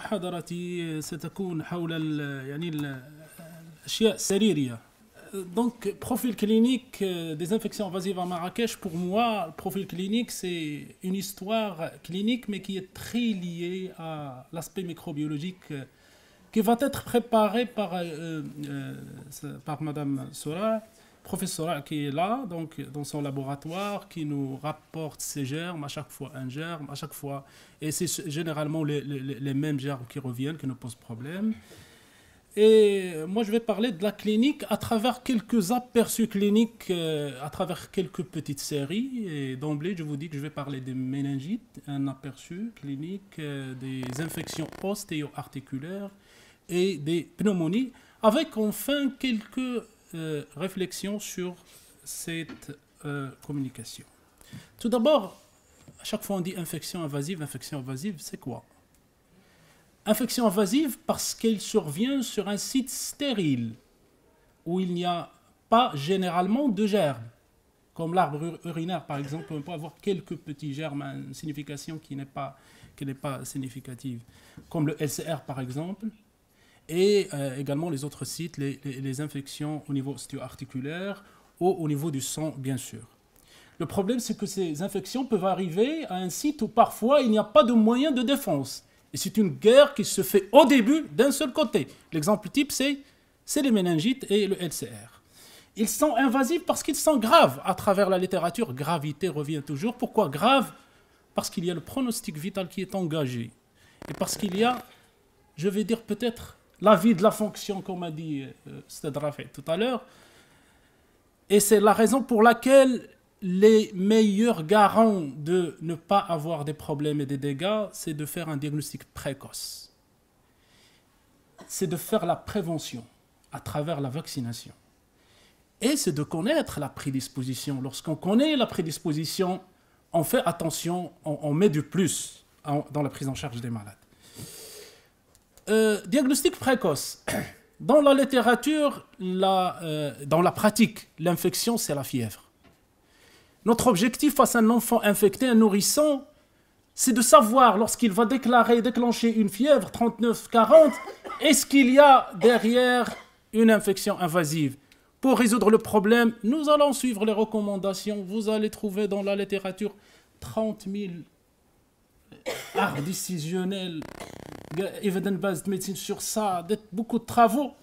محاضرتي ستكون حول الأشياء السريرية. Donc, profil clinique des infections invasives à Marrakech, pour moi, le profil clinique, c'est une histoire clinique, mais qui est très liée à l'aspect microbiologique qui va être préparé par Madame Sora, professeur qui est là, donc dans son laboratoire, qui nous rapporte ces germes, à chaque fois un germe, à chaque fois, et c'est généralement les mêmes germes qui reviennent, qui nous posent problème. Et moi, je vais parler de la clinique à travers quelques aperçus cliniques, à travers quelques petites séries. Et d'emblée, je vous dis que je vais parler des méningites, un aperçu clinique, des infections ostéo-articulaires et des pneumonies, avec enfin quelques réflexions sur cette communication. Tout d'abord, à chaque fois on dit infection invasive, c'est quoi? Infection invasive parce qu'elle survient sur un site stérile, où il n'y a pas généralement de germes. Comme l'arbre urinaire, par exemple, on peut avoir quelques petits germes à une signification qui n'est pas significative. Comme le LCR, par exemple, et également les autres sites, les infections au niveau ostéo-articulaire ou au niveau du sang, bien sûr. Le problème, c'est que ces infections peuvent arriver à un site où parfois il n'y a pas de moyen de défense. Et c'est une guerre qui se fait au début d'un seul côté. L'exemple type, c'est les méningites et le LCR. Ils sont invasifs parce qu'ils sont graves. À travers la littérature, gravité revient toujours. Pourquoi grave? Parce qu'il y a le pronostic vital qui est engagé. Et parce qu'il y a, je vais dire peut-être, la vie de la fonction, comme a dit Stade Rafi tout à l'heure. Et c'est la raison pour laquelle les meilleurs garants de ne pas avoir des problèmes et des dégâts, c'est de faire un diagnostic précoce. C'est de faire la prévention à travers la vaccination. Et c'est de connaître la prédisposition. Lorsqu'on connaît la prédisposition, on fait attention, on met du plus dans la prise en charge des malades. Diagnostic précoce. Dans la littérature, dans la pratique, l'infection, c'est la fièvre. Notre objectif face à un enfant infecté, un nourrisson, c'est de savoir, lorsqu'il va déclencher une fièvre 39-40, est-ce qu'il y a derrière une infection invasive? Pour résoudre le problème, nous allons suivre les recommandations. Vous allez trouver dans la littérature 30 000 arts décisionnels, evidence-based médecine sur ça, beaucoup de travaux.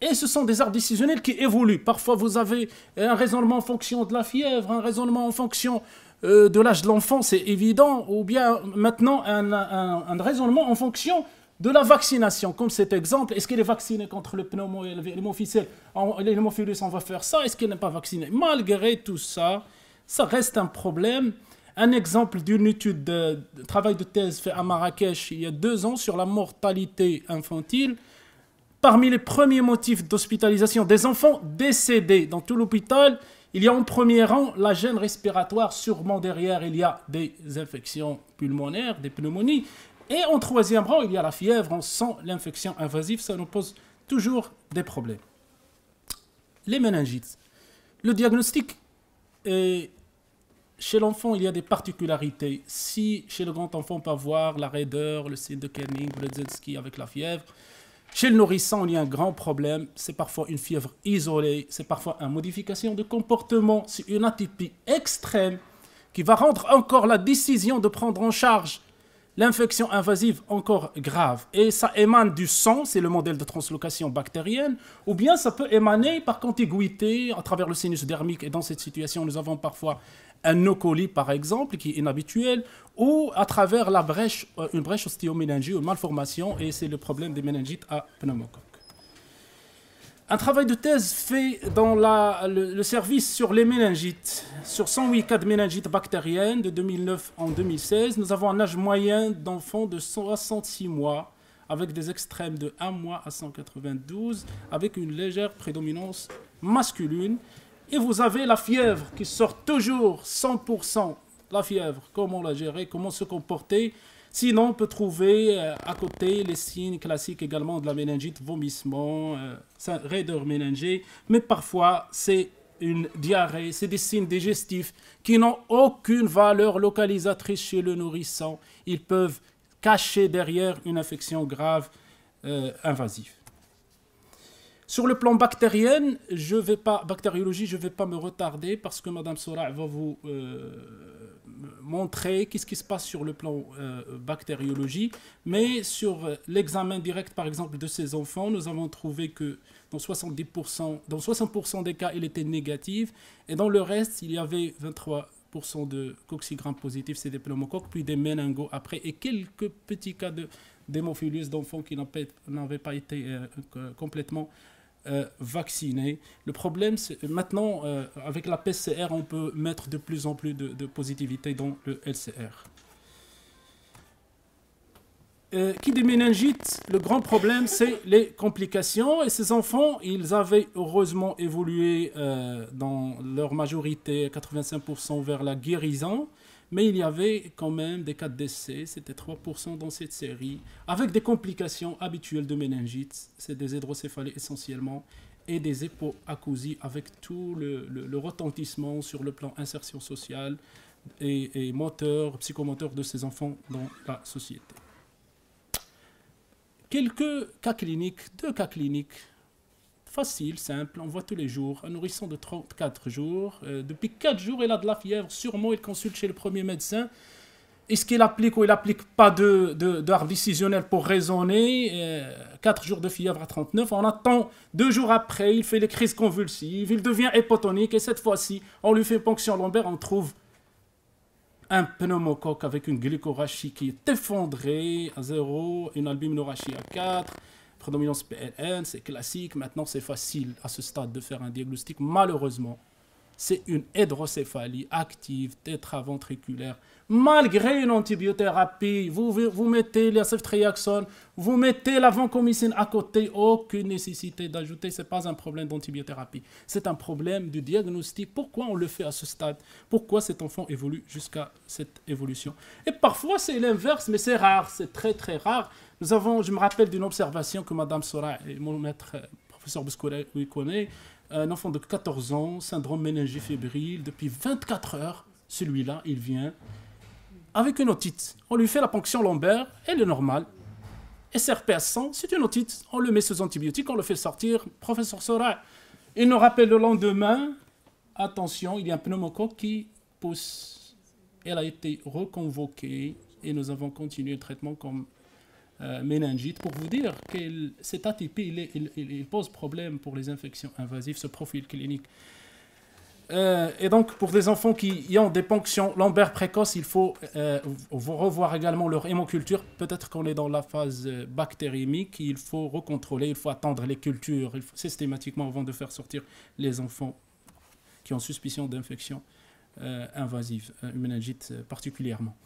Et ce sont des arts décisionnels qui évoluent. Parfois, vous avez un raisonnement en fonction de la fièvre, un raisonnement en fonction de l'âge de l'enfant, c'est évident, ou bien maintenant un raisonnement en fonction de la vaccination, comme cet exemple. Est-ce qu'il est vacciné contre le pneumo et l'hémophilus? L'hémophilus, on va faire ça. Est-ce qu'il n'est pas vacciné? Malgré tout ça, ça reste un problème. Un exemple d'une étude de travail de thèse fait à Marrakech il y a 2 ans sur la mortalité infantile. Parmi les premiers motifs d'hospitalisation des enfants décédés dans tout l'hôpital, il y a en premier rang la gêne respiratoire. Sûrement derrière, il y a des infections pulmonaires, des pneumonies. Et en troisième rang, il y a la fièvre. On sent l'infection invasive. Ça nous pose toujours des problèmes. Les méningites. Le diagnostic, chez l'enfant, il y a des particularités. Si chez le grand enfant, on peut avoir la raideur, le signe de Kerning, le Brzezinski avec la fièvre. Chez le nourrisson, il y a un grand problème. C'est parfois une fièvre isolée. C'est parfois une modification de comportement. C'est une atypie extrême qui va rendre encore la décision de prendre en charge l'infection invasive encore grave. Et ça émane du sang, c'est le modèle de translocation bactérienne, ou bien ça peut émaner par contiguïté à travers le sinus dermique. Et dans cette situation, nous avons parfois un nocolie, par exemple, qui est inhabituel, ou à travers une brèche ostéoméningique, une malformation, et c'est le problème des méningites à pneumocoque. Un travail de thèse fait dans le service sur les méningites, sur 108 cas de méningite bactérienne de 2009 en 2016. Nous avons un âge moyen d'enfants de 66 mois, avec des extrêmes de 1 mois à 192, avec une légère prédominance masculine. Et vous avez la fièvre qui sort toujours 100%. La fièvre, comment la gérer, comment se comporter. Sinon, on peut trouver à côté les signes classiques également de la méningite, vomissement, raideur méningée. Mais parfois, c'est une diarrhée, c'est des signes digestifs qui n'ont aucune valeur localisatrice chez le nourrisson. Ils peuvent caché derrière une infection grave invasive. Sur le plan bactérien, bactériologie, je ne vais pas me retarder parce que Mme Sora va vous montrer qu'est-ce qui se passe sur le plan bactériologie. Mais sur l'examen direct, par exemple, de ces enfants, nous avons trouvé que dans 60% des cas, il était négatif. Et dans le reste, il y avait 23% de coccigram positifs, c'est des pneumocoques, puis des méningos après, et quelques petits cas d'hémophilus d'enfants qui n'avaient pas été complètement vaccinés. Le problème, c'est maintenant, avec la PCR, on peut mettre de plus en plus de positivité dans le LCR. Qui dit méningite, le grand problème, c'est les complications. Et ces enfants, ils avaient heureusement évolué dans leur majorité, 85% vers la guérison. Mais il y avait quand même des cas de décès, c'était 3% dans cette série, avec des complications habituelles de méningite, c'est des hydrocéphalies essentiellement, et des hypoacousies avec tout le retentissement sur le plan insertion sociale et moteur, psychomoteur de ces enfants dans la société. Quelques cas cliniques, 2 cas cliniques. Facile, simple, on voit tous les jours. Un nourrisson de 34 jours. Depuis 4 jours, il a de la fièvre. Sûrement, il consulte chez le premier médecin. Est-ce qu'il applique ou il n'applique pas d'art décisionnel pour raisonner 4 jours de fièvre à 39. On attend 2 jours après, il fait les crises convulsives, il devient hypotonique. Et cette fois-ci, on lui fait une ponction lombaire, on trouve un pneumocoque avec une glycorachie qui est effondrée à 0, une albuminorachie à 4. Prédominance PLN, c'est classique. Maintenant, c'est facile à ce stade de faire un diagnostic. Malheureusement, c'est une hydrocéphalie active tétraventriculaire. Malgré une antibiothérapie, vous mettez la ceftriaxone, vous mettez la vancomycine à côté, aucune nécessité d'ajouter. Ce n'est pas un problème d'antibiothérapie. C'est un problème du diagnostic. Pourquoi on le fait à ce stade? Pourquoi cet enfant évolue jusqu'à cette évolution? Et parfois, c'est l'inverse, mais c'est rare. C'est très, très rare. Je me rappelle d'une observation que Mme Sora et mon maître, professeur Bouscoret, lui connaît. Un enfant de 14 ans, syndrome méningifébrile, depuis 24 heures, celui-là, il vient avec une otite. On lui fait la ponction lombaire, elle est normale. SRPS 100, c'est une otite. On le met sous antibiotiques, on le fait sortir. Professeur Sora, il nous rappelle le lendemain, attention, il y a un pneumocoque qui pousse. Elle a été reconvoquée et nous avons continué le traitement comme méningite, pour vous dire que cet atypie, il pose problème pour les infections invasives, ce profil clinique. Et donc, pour des enfants qui ont des ponctions lombaires précoces, il faut revoir également leur hémoculture. Peut-être qu'on est dans la phase bactériémique, il faut recontrôler, il faut attendre les cultures systématiquement avant de faire sortir les enfants qui ont suspicion d'infection invasive, une méningite particulièrement.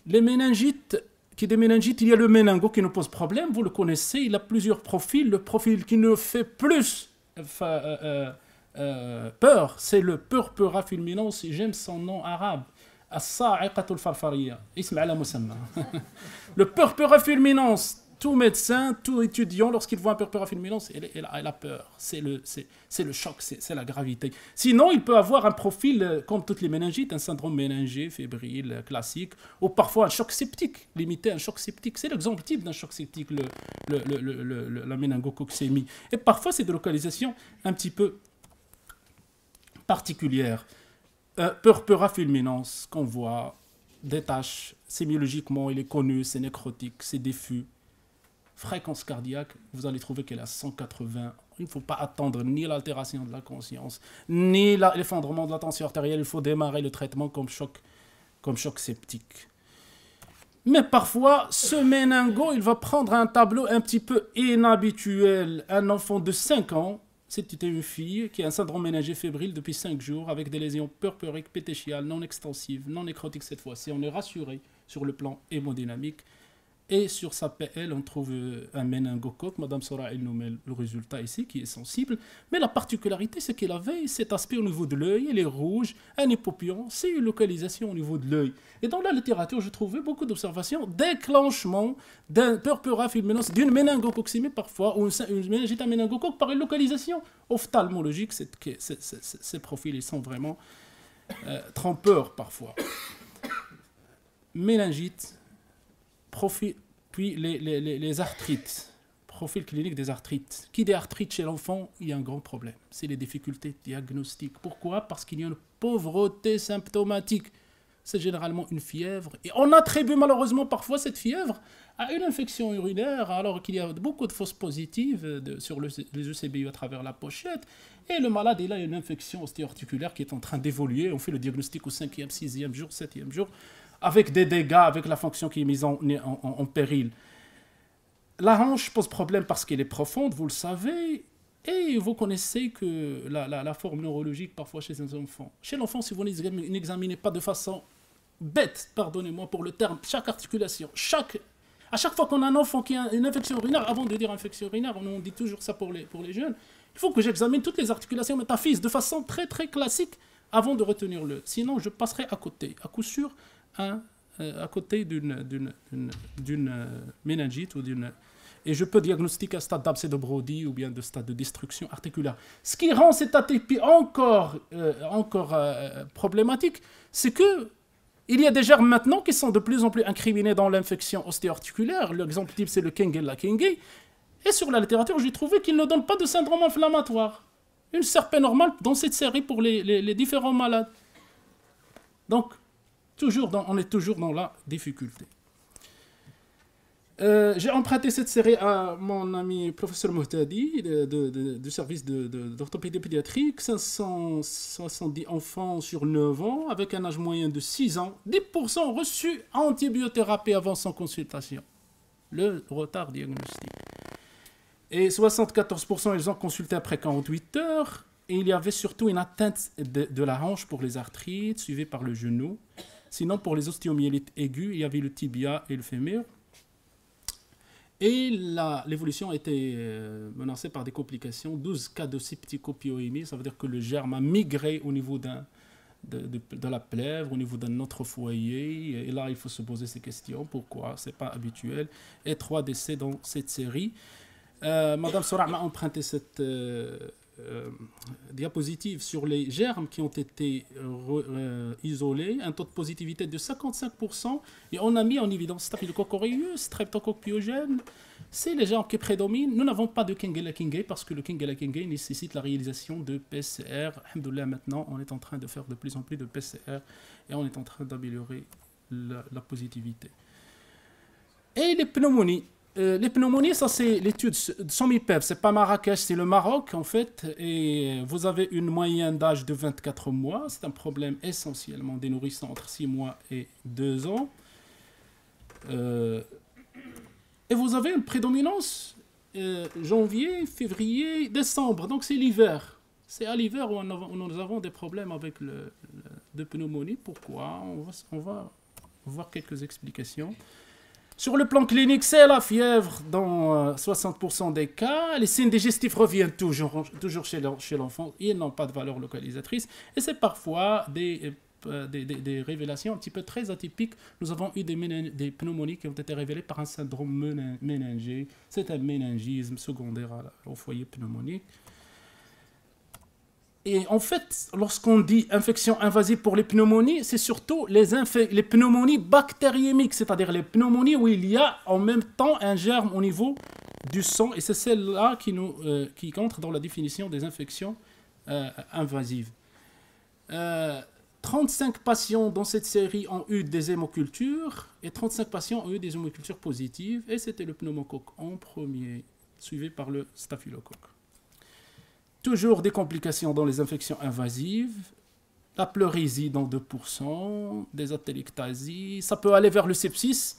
Les méningites, des méningites, il y a le méningo qui nous pose problème, vous le connaissez, il a plusieurs profils. Le profil qui nous fait plus peur, c'est le purpura fulminans, j'aime son nom arabe. As-sa'iqatul farfariya, isma ala musamma. Le purpura fulminans, tout médecin, tout étudiant, lorsqu'il voit un purpura fulminans, il a peur. C'est le choc, c'est la gravité. Sinon, il peut avoir un profil, comme toutes les méningites, un syndrome méningé, fébrile, classique, ou parfois un choc septique, limité à un choc septique. C'est l'exemple type d'un choc septique, la méningococcémie. Et parfois, c'est de localisation un petit peu particulière. Purpura fulminans, qu'on voit, des taches, sémiologiquement, il est connu, c'est nécrotique, c'est diffus. Fréquence cardiaque, vous allez trouver qu'elle est à 180. Il ne faut pas attendre ni l'altération de la conscience, ni l'effondrement de la tension artérielle. Il faut démarrer le traitement comme choc septique. Mais parfois, ce méningo, il va prendre un tableau un petit peu inhabituel. Un enfant de 5 ans, c'était une fille qui a un syndrome méningé fébrile depuis 5 jours avec des lésions purpuriques pétéchiales non extensives, non nécrotiques cette fois-ci. On est rassuré sur le plan hémodynamique. Et sur sa PL, on trouve un méningocoque. Madame Sora, elle nous met le résultat ici, qui est sensible. Mais la particularité, c'est qu'il avait cet aspect au niveau de l'œil, il est rouge, un hypopyon, c'est une localisation au niveau de l'œil. Et dans la littérature, je trouvais beaucoup d'observations, déclenchement d'un purpura fulminans, d'une méningococcémie parfois, ou une méningite à méningocoque par une localisation ophtalmologique. Ces profils, ils sont vraiment trompeurs parfois. Méningite Puis les arthrites, profil clinique des arthrites. Qui dit arthrite chez l'enfant, il y a un grand problème. C'est les difficultés diagnostiques. Pourquoi? Parce qu'il y a une pauvreté symptomatique. C'est généralement une fièvre. Et on attribue malheureusement parfois cette fièvre à une infection urinaire, alors qu'il y a beaucoup de fausses positives sur les ECBU à travers la pochette. Et le malade, il a une infection ostéo-articulaire qui est en train d'évoluer. On fait le diagnostic au 5e, 6e jour, 7e jour, avec des dégâts, avec la fonction qui est mise en péril. La hanche pose problème parce qu'elle est profonde, vous le savez, et vous connaissez que la forme neurologique parfois chez les enfants. Chez l'enfant, si vous n'examinez pas de façon bête, pardonnez-moi pour le terme, chaque articulation, à chaque fois qu'on a un enfant qui a une infection urinaire, avant de dire infection urinaire, on dit toujours ça pour les jeunes, il faut que j'examine toutes les articulations métaphysiques de façon très très classique avant de retenir le. Sinon, je passerai à côté, à coup sûr, à côté d'une méningite ou d'une. Et je peux diagnostiquer un stade d'abcès de Brody ou bien de stade de destruction articulaire. Ce qui rend cette atypie encore problématique, c'est que il y a des germes maintenant qui sont de plus en plus incriminés dans l'infection ostéo-articulaire. L'exemple type, c'est le Kengel-Lakenge. Et sur la littérature, j'ai trouvé qu'il ne donne pas de syndrome inflammatoire. Une CRP normale dans cette série pour les différents malades. Donc, on est toujours dans la difficulté. J'ai emprunté cette série à mon ami professeur Mohtadi du service d'orthopédie pédiatrique. 570 enfants sur 9 ans avec un âge moyen de 6 ans. 10% ont reçu antibiothérapie avant son consultation. Le retard diagnostique. Et 74% ils ont consulté après 48 heures. Et il y avait surtout une atteinte de la hanche pour les arthrites, suivie par le genou. Sinon, pour les osteomyélites aiguës, il y avait le tibia et le fémur. Et l'évolution a été menacée par des complications. 12 cas de septicopioémie, ça veut dire que le germe a migré au niveau de la plèvre, au niveau d'un autre foyer. Et là, il faut se poser ces questions. Pourquoi? Ce n'est pas habituel. Et 3 décès dans cette série. Madame Sorah m'a emprunté cette diapositive sur les germes qui ont été isolés, un taux de positivité de 55%, et on a mis en évidence Staphylococcus aureus, Streptococcus pyogenes. C'est les germes qui prédominent. Nous n'avons pas de Kengel-Lakenge parce que le Kengel-Lakenge nécessite la réalisation de PCR. Alhamdoulilah, maintenant, on est en train de faire de plus en plus de PCR et on est en train d'améliorer la positivité. Et les pneumonies. Les pneumonies, ça c'est l'étude de SOMIPEV, c'est pas Marrakech, c'est le Maroc en fait, et vous avez une moyenne d'âge de 24 mois, c'est un problème essentiellement des nourrissons entre 6 mois et 2 ans. Et vous avez une prédominance janvier, février, décembre, donc c'est l'hiver. C'est à l'hiver où nous avons des problèmes avec de pneumonie. Pourquoi? On va voir quelques explications. Sur le plan clinique, c'est la fièvre dans 60% des cas. Les signes digestifs reviennent toujours chez l'enfant. Ils n'ont pas de valeur localisatrice. Et c'est parfois des révélations un petit peu très atypiques. Nous avons eu des pneumonies qui ont été révélées par un syndrome méningé. C'est un méningisme secondaire au foyer pneumonique. Et en fait, lorsqu'on dit infection invasive pour les pneumonies, c'est surtout les pneumonies bactériémiques, c'est-à-dire les pneumonies où il y a en même temps un germe au niveau du sang, et c'est celle-là qui entre dans la définition des infections invasives. 35 patients dans cette série ont eu des hémocultures, et 35 patients ont eu des hémocultures positives, et c'était le pneumocoque en premier, suivi par le staphylocoque. Toujours des complications dans les infections invasives, la pleurésie dans 2%, des atelectasies, ça peut aller vers le sepsis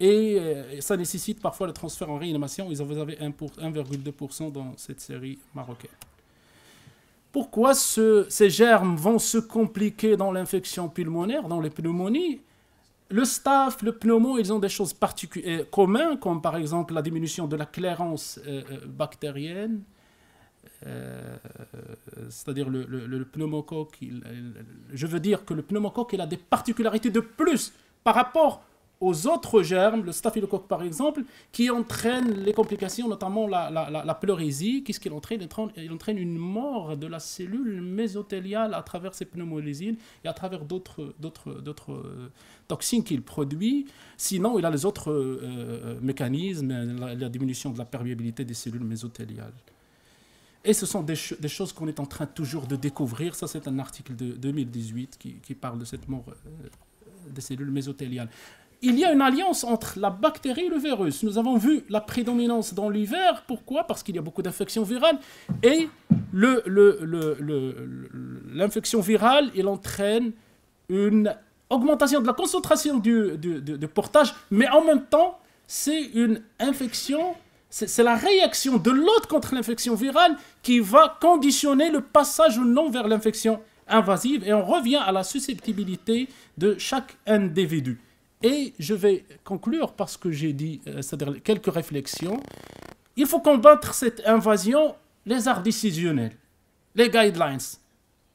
et ça nécessite parfois le transfert en réanimation. Vous avez 1,2% dans cette série marocaine. Pourquoi ces germes vont se compliquer dans l'infection pulmonaire, dans les pneumonies? Le staph, le pneumo, ils ont des choses particulières communes, comme par exemple la diminution de la clairance bactérienne. C'est-à-dire le pneumocoque, je veux dire que le pneumocoque il a des particularités de plus par rapport aux autres germes, le staphylocoque par exemple, qui entraîne les complications, notamment la pleurésie. Qu'est-ce qu'il entraîne? Il entraîne une mort de la cellule mésothéliale à travers ces pneumolysines et à travers d'autres toxines qu'il produit. Sinon, il a les autres mécanismes, la diminution de la perméabilité des cellules mésothéliales. Et ce sont des choses qu'on est en train toujours de découvrir. Ça, c'est un article de 2018 qui parle de cette mort des cellules mésothéliales. Il y a une alliance entre la bactérie et le virus. Nous avons vu la prédominance dans l'hiver. Pourquoi? Parce qu'il y a beaucoup d'infections virales. Et l'infection virale, elle entraîne une augmentation de la concentration de portage, mais en même temps, c'est une infection, c'est la réaction de l'hôte contre l'infection virale qui va conditionner le passage ou non vers l'infection invasive. Et on revient à la susceptibilité de chaque individu. Et je vais conclure parce que j'ai dit, c'est-à-dire quelques réflexions. Il faut combattre cette invasion, les arts décisionnels, les guidelines.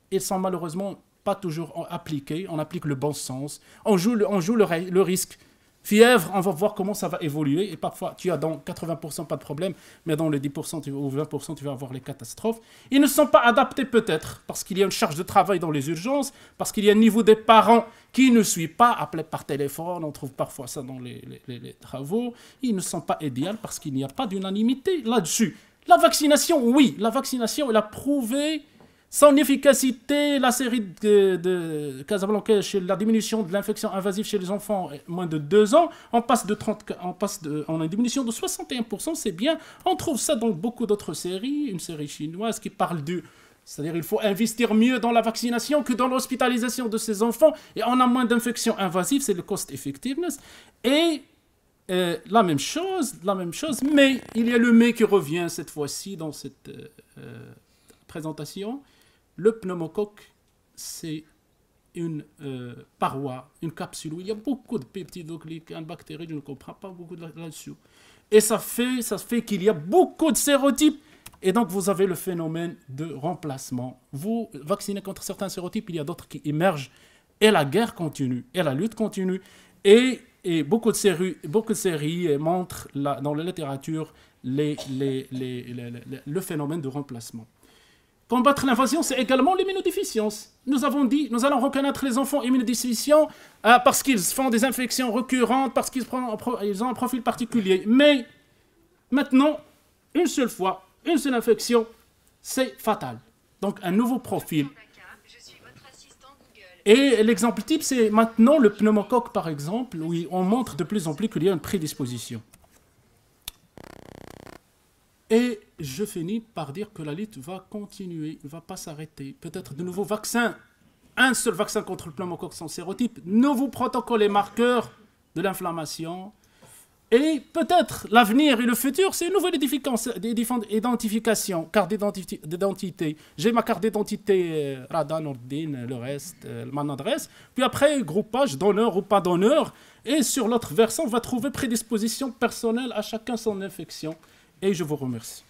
Ils sont malheureusement pas toujours appliqués. On applique le bon sens. On joue le risque. Fièvre, on va voir comment ça va évoluer. Et parfois, tu as dans 80% pas de problème, mais dans les 10% ou 20%, tu vas avoir les catastrophes. Ils ne sont pas adaptés peut-être, parce qu'il y a une charge de travail dans les urgences, parce qu'il y a un niveau des parents qui ne suit pas, appelés par téléphone, on trouve parfois ça dans les travaux. Ils ne sont pas idéaux parce qu'il n'y a pas d'unanimité là-dessus. La vaccination, oui, la vaccination, elle a prouvé son efficacité, la série de Casablanca, chez la diminution de l'infection invasive chez les enfants moins de 2 ans, on a une diminution de 61%, c'est bien. On trouve ça dans beaucoup d'autres séries, une série chinoise qui parle c'est-à-dire qu'il faut investir mieux dans la vaccination que dans l'hospitalisation de ces enfants, et on a moins d'infections invasives, c'est le cost effectiveness. Et la même chose, mais il y a le mais qui revient cette fois-ci dans cette présentation. Le pneumocoque, c'est une paroi, une capsule où il y a beaucoup de peptidoglycanes, bactéries, je ne comprends pas beaucoup là-dessus. Et ça fait qu'il y a beaucoup de sérotypes. Et donc, vous avez le phénomène de remplacement. Vous vaccinez contre certains sérotypes, il y a d'autres qui émergent. Et la guerre continue, et la lutte continue. Et beaucoup de séries montrent dans la littérature le phénomène de remplacement. Combattre l'invasion, c'est également l'immunodéficience. Nous avons dit, nous allons reconnaître les enfants immunodéficients parce qu'ils font des infections récurrentes, parce qu'ils ont un profil particulier. Mais maintenant, une seule fois, une seule infection, c'est fatal. Donc un nouveau profil. Et l'exemple type, c'est maintenant le pneumocoque, par exemple, où on montre de plus en plus qu'il y a une prédisposition. Et je finis par dire que la lutte va continuer, ne va pas s'arrêter. Peut-être de nouveaux vaccins, un seul vaccin contre le pneumocoque sans sérotype, nouveaux protocoles et marqueurs de l'inflammation. Et peut-être l'avenir et le futur, c'est une nouvelle identification, carte d'identité. J'ai ma carte d'identité, Rada, Nordin, le reste, mon adresse. Puis après, groupage, donneur ou pas donneur. Et sur l'autre versant, on va trouver prédisposition personnelle à chacun son infection. Et je vous remercie.